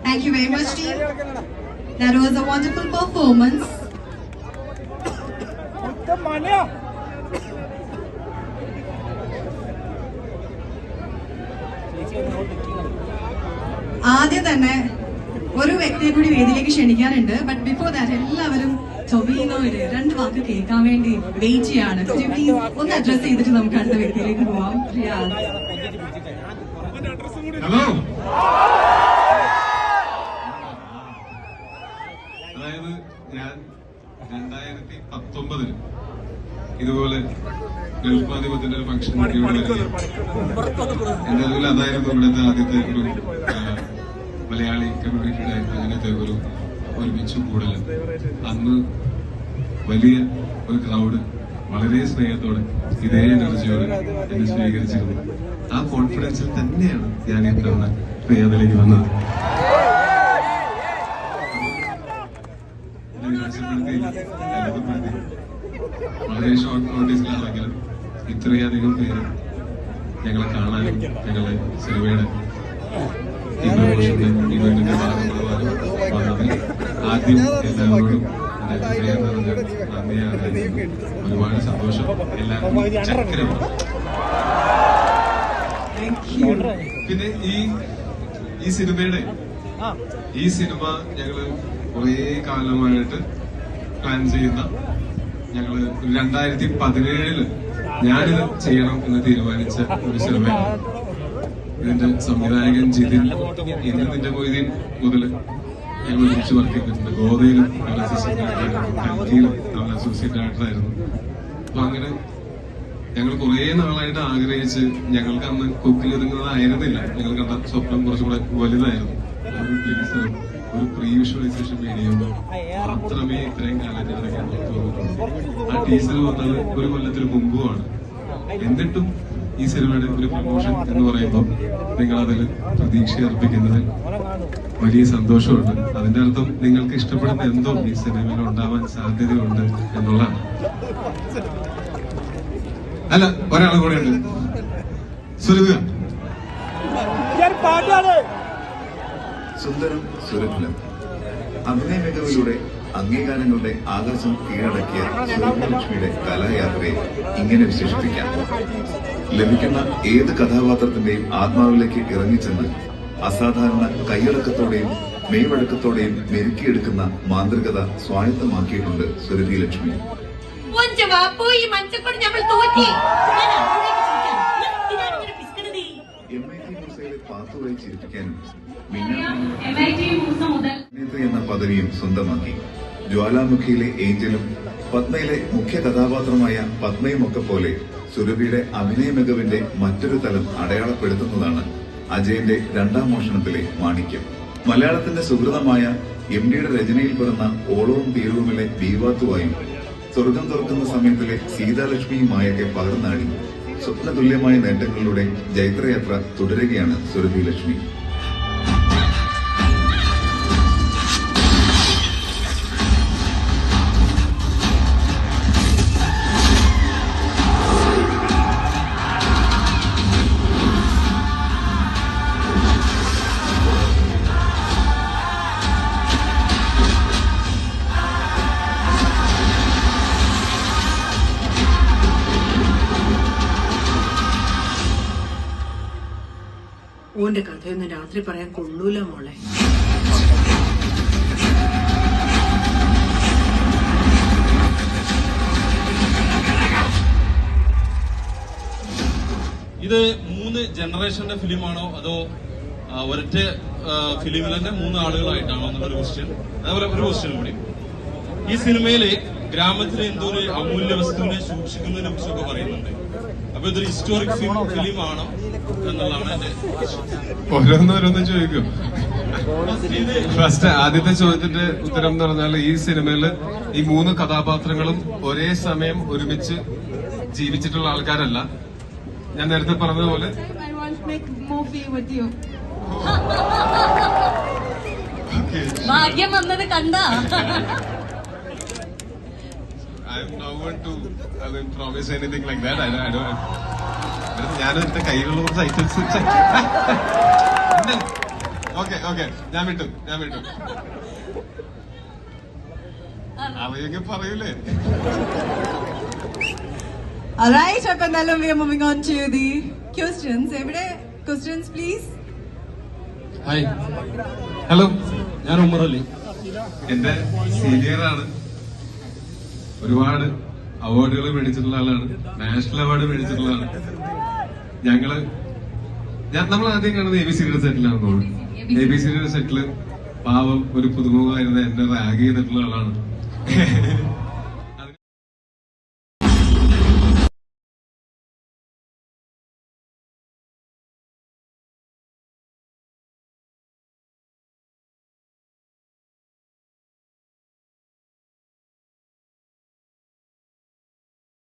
Thank you very much, team. That was a wonderful performance. ആദ്യം തന്നെ ഒരു വ്യക്തിയെ കൂടി വേദിയിലേക്ക് ക്ഷണിക്കാനുണ്ട്. ബട്ട് ബിഫോർ ദാറ്റ് എല്ലാവരും ടൊവിനോയുടെ 2 വാക്ക് കേൾക്കാൻ വേണ്ടി വെയിറ്റ് ചെയ്യാണ്. പ്ലീസ് ഒന്ന് അഡ്രസ് ചെയ്തിട്ട് നമുക്ക് അടുത്ത വ്യക്തിയിലേക്ക് പോവാം. ഹലോ, അതായത് ഞാൻ 2019 ഇതുപോലെ ഗൾഫ് മാധ്യമത്തിന്റെ ഒരു ഫംഗ്ഷൻ എന്തായാലും അതായിരുന്നു ഇവിടുത്തെ ആദ്യത്തെ ഒരു മലയാളി കമ്മ്യൂണിറ്റിയുടെ അങ്ങനത്തെ ഒരു ഒരുമിച്ച് കൂടൽ. അന്ന് വലിയ ഒരു ക്രൗഡ് വളരെ സ്നേഹത്തോടെ ഇതേ എനർജിയോടെ എന്നെ സ്വീകരിച്ചിരുന്നു. ആ കോൺഫിഡൻസിൽ തന്നെയാണ് ഞാൻ ഇത്തവണ പ്രിയതയിലേക്ക് വന്നത്. വളരെ ഷോർട്ട് നോട്ടീസിലാണെങ്കിലും ഇത്രയധികം പേര് ഞങ്ങളെ കാണാനും ഞങ്ങളെ സിനിമയുടെ ഈ പ്രമോഷന്റെ ഇവന്റിന്റെ ഭാഗമാകാനും വന്നതിൽ ആദ്യം എല്ലാവരോടും നന്ദിയാണ്. ഒരുപാട് സന്തോഷം. എല്ലാവർക്കും ചക്കരമാണ്. പിന്നെ ഈ സിനിമ ഞങ്ങള് കുറേ കാലമായിട്ട് പ്ലാൻ ചെയ്യുന്ന, ഞങ്ങള് 2017 ഞാനിത് ചെയ്യണം എന്ന് തീരുമാനിച്ച ഒരു സിനിമയാണ്. ഇതിന്റെ സംവിധായകൻ ജിതിൻ, ഇന്ന് നിന്റെ മൊയ്തീൻ മുതല് ഞങ്ങൾ ഒരുമിച്ച് വർക്ക് ചെയ്തിട്ടുണ്ട്. ഗോതയിലും അവൻ അസിസ്റ്റന്റ് ഡയറക്ടറായിരുന്നു, ഡൽഹിയിലും അവൻ അസോസിയേറ്റ് ഡയറക്ടറായിരുന്നു. അപ്പൊ അങ്ങനെ ഞങ്ങൾ കുറെ നാളായിട്ട് ആഗ്രഹിച്ച്, ഞങ്ങൾക്ക് അന്ന് കൊക്കിൽ ഒതുങ്ങുന്നതായിരുന്നില്ല. ഞങ്ങൾ കണ്ട സ്വപ്നം കുറച്ചുകൂടെ വലുതായിരുന്നു. ഒരു ടീസറും ഒരു പ്രീ വിഷ്വലൈസേഷൻ വീഡിയോയും മാത്രമേ ഇത്രയും കാലത്ത് ഇറക്കാൻ തോന്നിയിട്ടുള്ളൂ. ആ ടീസർ വന്നത് ഒരു കൊല്ലത്തിന് മുമ്പുമാണ്. എന്നിട്ടും ഈ സിനിമയുടെ ഒരു പ്രൊമോഷൻ എന്ന് പറയുമ്പോൾ നിങ്ങൾ അതിൽ പ്രതീക്ഷ അർപ്പിക്കുന്നതിൽ വലിയ സന്തോഷമുണ്ട്. അതിന്റെ അർത്ഥം നിങ്ങൾക്ക് ഇഷ്ടപ്പെടുന്ന എന്തോ ഈ സിനിമയിൽ ഉണ്ടാവാൻ സാധ്യതയുണ്ട് എന്നുള്ളതാണ്. അല്ല, ഒരാളും കൂടെ ഉണ്ട്. സുരഭ, സുന്ദരം സുരഭിലം അഭിനയ മികവിലൂടെ അംഗീകാരങ്ങളുടെ ആകാശം കീഴടക്കിയ സുരഭിലക്ഷ്മിയുടെ കലായാത്രയെ ഇങ്ങനെ വിശേഷിപ്പിക്കാം. ലഭിക്കുന്ന ഏത് കഥാപാത്രത്തിന്റെയും ആത്മാവിലേക്ക് ഇറങ്ങിച്ചെന്ന് അസാധാരണ കൈയടക്കത്തോടെയും മെയ്വഴക്കത്തോടെയും മെരുക്കിയെടുക്കുന്ന മാന്ത്രികത സ്വായത്തമാക്കിയിട്ടുണ്ട് സുരഭിലക്ഷ്മി. MIT മൂസയിലെ പാത്തുവഴി ചിരിപ്പിക്കാനും എന്ന പദവിയും സ്വന്തമാക്കി. ജ്വാലാമുഖിയിലെ ഏഞ്ചലും പത്മയിലെ മുഖ്യ കഥാപാത്രമായ പത്മയുമൊക്കെ പോലെ സുരഭിയുടെ അഭിനയ മികവിന്റെ മറ്റൊരു തലം അടയാളപ്പെടുത്തുന്നതാണ് അജയന്റെ 2ാം മോഷണത്തിലെ മാണിക്യം. മലയാളത്തിന്റെ സുഹൃതമായ MDയുടെ രചനയിൽ പിറന്ന ഓളവും തീരവുമിലെ ബീവാത്തുവായും സ്വർഗം തുറക്കുന്ന സമയത്തിലെ സീതാലക്ഷ്മിയുമായൊക്കെ പകർന്നാടി സ്വപ്നതുല്യമായ നേട്ടങ്ങളിലൂടെ ജൈത്രയാത്ര തുടരുകയാണ് സുരഭിലക്ഷ്മി. ഓന്റെ കഥയൊന്നും രാത്രി പറയാൻ കൊള്ളൂല മോളെ. ഇത് 3 ജനറേഷന്റെ ഫിലിമാണോ അതോ ഒരൊറ്റ ഫിലിമിൽ തന്നെ 3 ആളുകളായിട്ടാണോ എന്നുള്ളൊരു ക്വസ്റ്റ്യൻ. അതേപോലെ ഒരു ക്വസ്റ്റ്യൻ കൂടി, ഈ സിനിമയില് ഗ്രാമത്തിലെ എന്തോ ഒരു അമൂല്യ വസ്തുവിനെ സൂക്ഷിക്കുന്നതിനെ കുറിച്ചൊക്കെ പറയുന്നുണ്ട്. അപ്പൊ ഇതൊരു ഹിസ്റ്റോറിക് ഫിലിമാണ് എന്നുള്ളതാണ് എന്റെ ഓരോന്നോരോന്നും ചോദിക്കും. ഫസ്റ്റ് ആദ്യത്തെ ചോദ്യത്തിന്റെ ഉത്തരം എന്ന് പറഞ്ഞാൽ ഈ സിനിമയില് ഈ 3 കഥാപാത്രങ്ങളും ഒരേ സമയം ഒരുമിച്ച് ജീവിച്ചിട്ടുള്ള ആൾക്കാരല്ല. ഞാൻ നേരത്തെ പറഞ്ഞതുപോലെ I want to make movie with you. ഭാഗ്യം വന്നത് കണ്ട. I'm not going to promise anything like that. I don't. ഞാൻ എന്റെ കയ്യിലുള്ള കുറച്ച് ഐറ്റംസ്. ഓക്കെ ഞാൻ വിട്ടു. അവയൊക്കെ പറയൂലേ. Alright, അപ്പൊ എന്തായാലും we are moving on to the questions. എവിടെ questions please? ഹായ്, ഹലോ, ഞാൻ ഉമർ അലി. എന്റെ സീനിയറാണ്. ഒരുപാട് അവാർഡുകൾ മേടിച്ചിട്ടുള്ള ആളാണ്. നാഷണൽ അവാർഡ് മേടിച്ചിട്ടുള്ള ആളാണ്. നമ്മൾ ആദ്യം കാണുന്നത് ABCD സെറ്റിലാണ് തോന്നുന്നു. ABCD സെറ്റില് പാവം ഒരു പുതുമുഖമായിരുന്ന എന്നെ റാഗ് ചെയ്തിട്ടുള്ള ആളാണ്.